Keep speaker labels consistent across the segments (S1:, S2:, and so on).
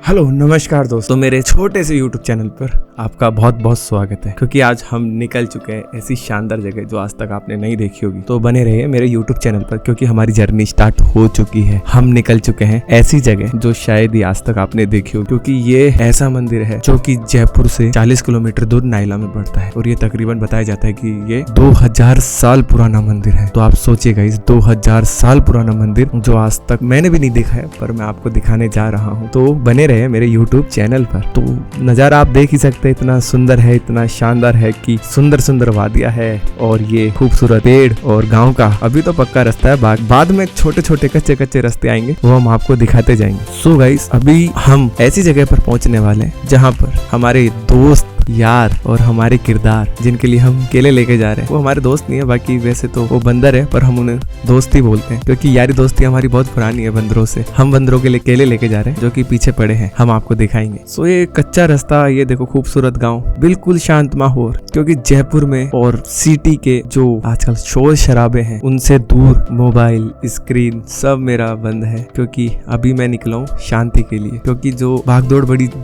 S1: Hello नमस्कार दोस्तों, मेरे छोटे से YouTube चैनल पर आपका बहुत बहुत स्वागत है। क्योंकि आज हम निकल चुके हैं ऐसी शानदार जगह जो आज तक आपने नहीं देखी होगी। तो बने रहिए मेरे YouTube चैनल पर क्योंकि हमारी जर्नी स्टार्ट हो चुकी है। हम निकल चुके हैं ऐसी जगह जो शायद ही आज तक आपने देखी हो, क्योंकि ये ऐसा मंदिर है जो कि जयपुर से 40 किलोमीटर दूर नाइला में पड़ता है और ये तकरीबन बताया जाता है कि ये 2000 साल पुराना मंदिर है। तो आप सोचिएगा, इस 2000 साल पुराना मंदिर जो आज तक मैंने भी नहीं देखा है, पर मैं आपको दिखाने जा रहा हूँ। तो बने रहे मेरे YouTube चैनल पर। तो नजारा आप देख ही सकते हैं, इतना सुंदर है, इतना शानदार है कि सुंदर सुंदर वादियां है और ये खूबसूरत पेड़ और गांव का अभी तो पक्का रास्ता है, बाद में छोटे छोटे कच्चे कच्चे रास्ते आएंगे, वो हम आपको दिखाते जाएंगे। सो गाइस, अभी हम ऐसी जगह पर पहुंचने वाले हैं जहाँ पर हमारे दोस्त यार और हमारे किरदार, जिनके लिए हम केले लेके जा रहे हैं, वो हमारे दोस्त नहीं है, बाकी वैसे तो वो बंदर है, पर हम उन्हें दोस्त ही बोलते हैं क्योंकि यारी दोस्ती हमारी बहुत पुरानी है बंदरों से। हम बंदरों के लिए केले लेके जा रहे हैं जो कि पीछे पड़े हैं, हम आपको दिखाएंगे। सो ये कच्चा रास्ता, ये देखो खूबसूरत गाँव, बिल्कुल शांत माहौल, क्योंकि जयपुर में और सिटी के जो आजकल शोर शराबे हैं उनसे दूर मोबाइल स्क्रीन सब मेरा बंद है, क्योंकि अभी मैं निकला हूँ शांति के लिए। क्योंकि जो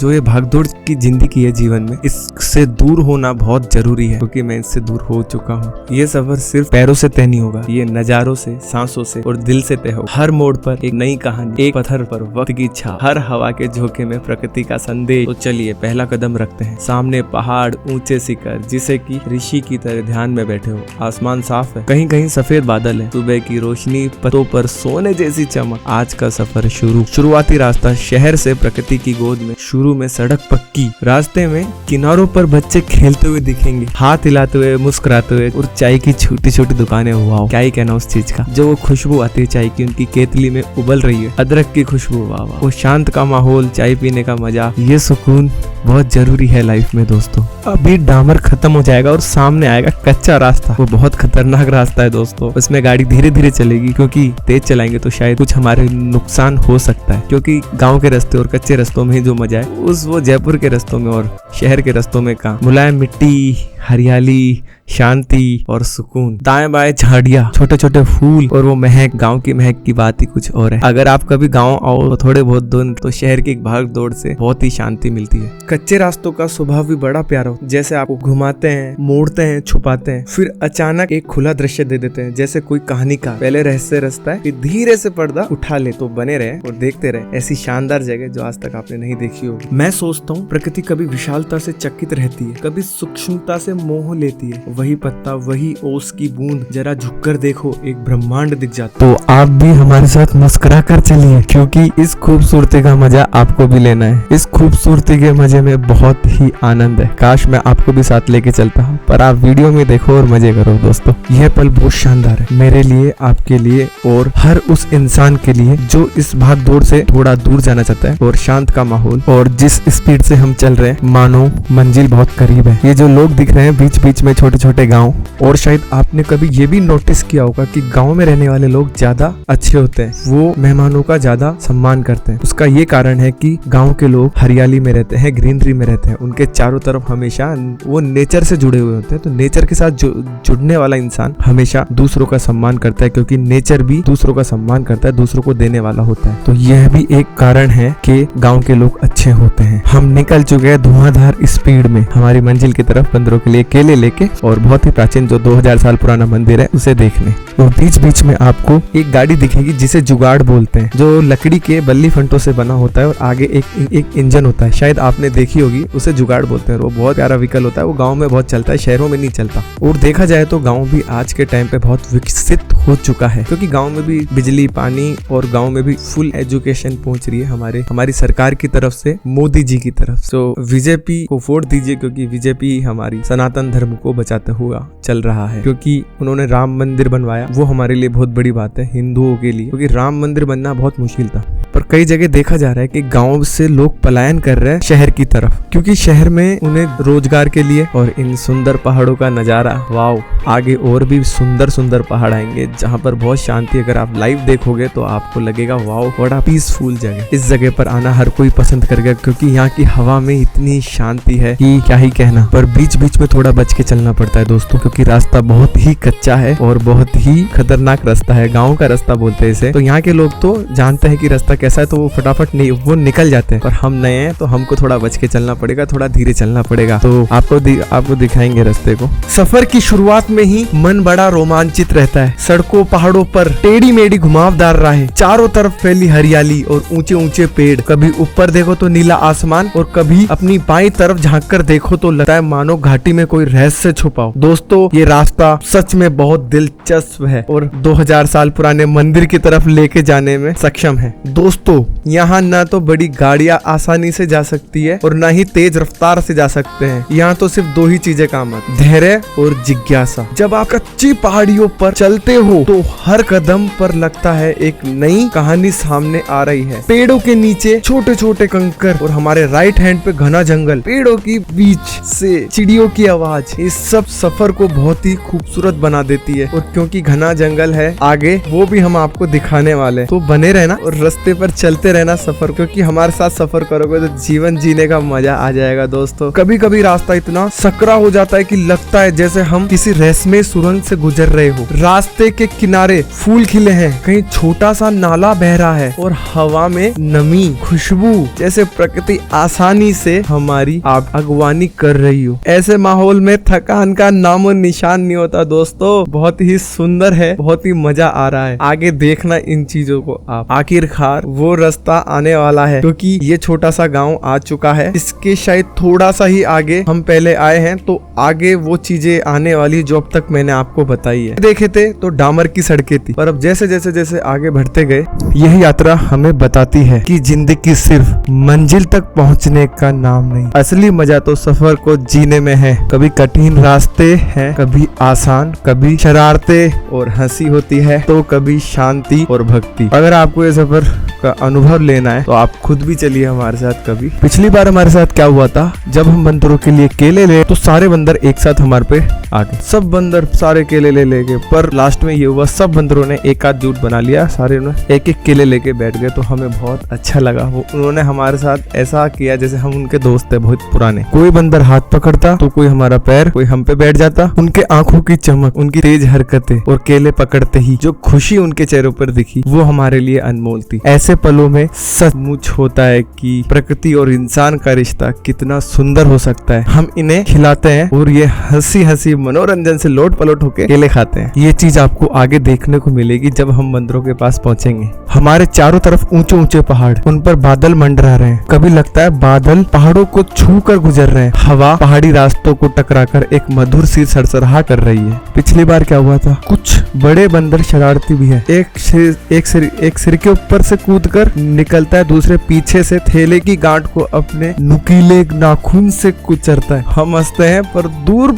S1: ये भागदौड़ की जिंदगी है जीवन में, इससे दूर होना बहुत जरूरी है, क्योंकि मैं इससे दूर हो चुका हूँ। ये सफर सिर्फ पैरों से तय नहीं होगा, ये नजारों से, सांसों से और दिल से तय होगा। हर मोड़ पर एक नई कहानी, एक पत्थर पर वक्त की छाप, हर हवा के झोंके में प्रकृति का संदेश। तो चलिए पहला कदम रखते हैं। सामने पहाड़, ऊंचे शिखर, जिसे कि ऋषि की तरह ध्यान में बैठे हो। आसमान साफ है, कहीं कहीं सफेद बादल है, सुबह की रोशनी पत्तों पर सोने जैसी चमक। आज का सफर शुरुआती रास्ता शहर से प्रकृति की गोद में। शुरू में सड़क पक्की, रास्ते में किनारों पर बच्चे खेलते हुए दिखेंगे, हाथ हिलाते हुए, मुस्कुराते हुए, और चाय की छोटी छोटी दुकानें। वाह, क्या ही कहना उस चीज का। जो वो खुशबू आती है चाय की, उनकी केतली में उबल रही है अदरक की खुशबू। वाह वाह, वो शांत का माहौल, चाय पीने का मजा, ये सुकून बहुत जरूरी है लाइफ में दोस्तों। अभी डामर खत्म हो जाएगा और सामने आएगा कच्चा रास्ता। वो बहुत खतरनाक रास्ता है दोस्तों, उसमें गाड़ी धीरे धीरे चलेगी, क्योंकि तेज चलाएंगे तो शायद कुछ हमारे नुकसान हो सकता है। क्योंकि गांव के रास्ते और कच्चे रास्तों में ही जो मजा है वो जयपुर के रास्तों में और शहर के रास्तों में कहाँ। मुलायम मिट्टी, हरियाली, शांति और सुकून, दाएं बाएं झाड़ियां, छोटे छोटे फूल और वो महक, गांव की महक की बात ही कुछ और है। अगर आप कभी गांव आओ तो थोड़े बहुत दिन तो शहर की भाग दौड़ से बहुत ही शांति मिलती है। कच्चे रास्तों का स्वभाव भी बड़ा प्यारा हो, जैसे आपको घुमाते हैं, मोड़ते हैं, छुपाते हैं, फिर अचानक एक खुला दृश्य दे देते हैं, जैसे कोई कहानी का पहले रहस्य रस्ता है, फिर धीरे से पर्दा उठा ले। तो बने रहे और देखते रहे ऐसी शानदार जगह जो आज तक आपने नहीं देखी होगी। मैं सोचता हूँ प्रकृति कभी विशालता से चकित रहती है, कभी सूक्ष्मता से मोह लेती है। वही पत्ता, वही ओस की बूंद, जरा झुककर देखो, एक ब्रह्मांड दिख जाता। तो आप भी हमारे साथ मुस्कुरा कर चलिए, क्योंकि इस खूबसूरती का मजा आपको भी लेना है। इस खूबसूरती के मजे में बहुत ही आनंद है। काश मैं आपको भी साथ लेके चलता हूँ, पर आप वीडियो में देखो और मजे करो दोस्तों। यह पल बहुत शानदार है मेरे लिए, आपके लिए और हर उस इंसान के लिए जो इस भागदौड़ से थोड़ा दूर जाना चाहता है। और शांत का माहौल और जिस स्पीड से हम चल रहे हैं, मानो मंजिल बहुत करीब है। ये जो लोग दिख रहे हैं बीच बीच में, छोटे छोटे गांव, और शायद आपने कभी ये भी नोटिस किया होगा कि गांव में रहने वाले लोग ज्यादा अच्छे होते हैं, वो मेहमानों का ज्यादा सम्मान करते हैं। उसका ये कारण है कि गांव के लोग हरियाली में रहते हैं, ग्रीनरी में रहते हैं, उनके चारों तरफ हमेशा वो नेचर से जुड़े हुए होते हैं। तो नेचर के साथ जुड़ने वाला इंसान हमेशा दूसरों का सम्मान करता है, क्योंकि नेचर भी दूसरों का सम्मान करता है, दूसरों को देने वाला होता है। तो यह भी एक कारण है कि गाँव के लोग अच्छे होते हैं। हम निकल चुके हैं धुआंधार स्पीड में हमारी मंजिल की तरफ, बंदरों के लिए केले लेके और बहुत ही प्राचीन जो 2000 साल पुराना मंदिर है उसे देखने। और बीच बीच में आपको एक गाड़ी दिखेगी जिसे जुगाड़ बोलते हैं, जो लकड़ी के बल्ली फंटों से बना होता है और आगे एक इंजन होता है, शायद आपने देखी होगी, उसे जुगाड़ बोलते हैं। वो बहुत प्यारा व्हीकल होता है, वो गांव में बहुत चलता है, शहरों में नहीं चलता। और देखा जाए तो गांव भी आज के टाइम पे बहुत विकसित हो चुका है, क्योंकि गांव में भी बिजली, पानी और गांव में भी फुल एजुकेशन पहुंच रही है हमारी सरकार की तरफ से, मोदी जी की तरफ। तो बीजेपी को वोट दीजिए, क्योंकि बीजेपी हमारी सनातन धर्म को बचाते हुआ चल रहा है, क्योंकि उन्होंने राम मंदिर बनवाया, वो हमारे लिए बहुत बड़ी बात है हिंदुओं के लिए, क्योंकि राम मंदिर बनना बहुत मुश्किल था। पर कई जगह देखा जा रहा है कि गांव से लोग पलायन कर रहे हैं शहर की तरफ, क्योंकि शहर में उन्हें रोजगार के लिए और इन सुंदर पहाड़ों का नजारा, वाव, आगे और भी सुंदर सुंदर पहाड़ आएंगे जहाँ पर बहुत शांति। अगर आप लाइव देखोगे तो आपको लगेगा वाव, बड़ा पीसफुल जगह। इस जगह पर आना हर कोई पसंद करेगा, क्योंकि यहाँ की हवा में इतनी शांति है कि क्या ही कहना। पर बीच बीच में थोड़ा बच के चलना पड़ता है दोस्तों, क्योंकि रास्ता बहुत ही कच्चा है और बहुत ही खतरनाक रास्ता है। गाँव का रास्ता बोलते हैं इसे। तो यहाँ के लोग तो जानते हैं कि रास्ता कैसा है तो वो फटाफट नहीं वो निकल जाते हैं, पर हम नए हैं तो हमको थोड़ा बच के चलना पड़ेगा, थोड़ा धीरे चलना पड़ेगा। तो आपको दिखाएंगे रास्ते को। सफर की शुरुआत में ही मन बड़ा रोमांचित रहता है। सड़कों पहाड़ों पर टेढ़ी मेढ़ी घुमावदार राहें, चारों तरफ फैली हरियाली और ऊंचे ऊंचे पेड़। कभी ऊपर देखो तो नीला आसमान और कभी अपनी बाईं तरफ झांक कर देखो तो लगता है मानो घाटी में कोई रहस्य छुपा हो। दोस्तों ये रास्ता सच में बहुत दिलचस्प है और 2000 साल पुराने मंदिर की तरफ लेके जाने में सक्षम है। दोस्तों यहाँ न तो बड़ी गाड़ियां आसानी से जा सकती है और न ही तेज रफ्तार से जा सकते हैं। यहाँ तो सिर्फ दो ही चीजें काम आती, धैर्य और जिज्ञासा। जब आप कच्ची पहाड़ियों पर चलते हो तो हर कदम पर लगता है एक नई कहानी सामने आ रही है। पेड़ों के नीचे छोटे छोटे कंकर और हमारे राइट हैंड पे घना जंगल, पेड़ों के बीच से चिड़ियों की आवाज, इस सब सफर को बहुत ही खूबसूरत बना देती है। और क्योंकि घना जंगल है आगे, वो भी हम आपको दिखाने वाले, तो बने रहना और रास्ते पर चलते रहना सफर, क्योंकि हमारे साथ सफर करोगे तो जीवन जीने का मजा आ जाएगा। दोस्तों कभी कभी रास्ता इतना सकरा हो जाता है कि लगता है जैसे हम किसी रहस्यमय सुरंग से गुजर रहे हो। रास्ते के किनारे फूल खिले हैं, कहीं छोटा सा नाला बह रहा है और हवा में नमी, खुशबू, जैसे प्रकृति आसानी से हमारी अगवानी कर रही हो। ऐसे माहौल में थकान का नामो निशान नहीं होता। दोस्तों बहुत ही सुंदर है, बहुत ही मजा आ रहा है। आगे देखना इन चीजों को आप। आखिरकार वो रास्ता आने वाला है, क्योंकि ये छोटा सा गांव आ चुका है। इसके शायद थोड़ा सा ही आगे हम पहले आए हैं, तो आगे वो चीजें आने वाली जो अब तक मैंने आपको बताई है। देखे थे तो डामर की सड़कें थी, पर अब जैसे जैसे जैसे आगे बढ़ते गए, यह यात्रा हमें बताती है कि जिंदगी सिर्फ मंजिल तक पहुंचने का नाम नहीं, असली मजा तो सफर को जीने में है। कभी कठिन रास्ते हैं, कभी आसान, कभी शरारतें और हंसी होती है, तो कभी शांति और भक्ति। अगर आपको ये सफर का अनुभव लेना है तो आप खुद भी चलिए हमारे साथ कभी। पिछली बार हमारे साथ क्या हुआ था, जब हम बंदरों के लिए केले ले तो सारे बंदर एक साथ हमारे पे आ गए। सब बंदर सारे केले ले गए, पर लास्ट में ये हुआ सब बंदरों ने एक आध जुट बना लिया, सारे एक एक केले लेके बैठ गए। तो हमें बहुत अच्छा लगा, वो उन्होंने हमारे साथ ऐसा किया जैसे हम उनके दोस्त है बहुत पुराने। कोई बंदर हाथ पकड़ता तो कोई हमारा पैर, कोई हम पे बैठ जाता। उनके आंखों की चमक, उनकी तेज हरकतें और केले पकड़ते ही जो खुशी उनके चेहरों पर दिखी, वो हमारे लिए अनमोल थी। ऐसे पलों में सचमुच होता है कि प्रकृति और इंसान का रिश्ता कितना सुंदर हो सकता है। हम इन्हें खिलाते हैं और ये हंसी हंसी मनोरंजन से लोट पलोट होके केले खाते हैं। ये चीज आपको आगे देखने को मिलेगी जब हम बंदरों के पास पहुंचेंगे। हमारे चारों तरफ ऊंचे ऊंचे पहाड़, उन पर बादल मंडरा रहे हैं। कभी लगता है बादल पहाड़ों को छू कर गुजर रहे हैं। हवा पहाड़ी रास्तों को टकराकर एक मधुर सी सरसराहट कर रही है। पिछली बार क्या हुआ था, कुछ बड़े बंदर शरारती भी है। एक सिर के ऊपर से कूदकर निकलता है, दूसरे पीछे से थैले की गांठ को अपने नुकीले नाखून से कुचलता है। हम हंसते हैं पर दूर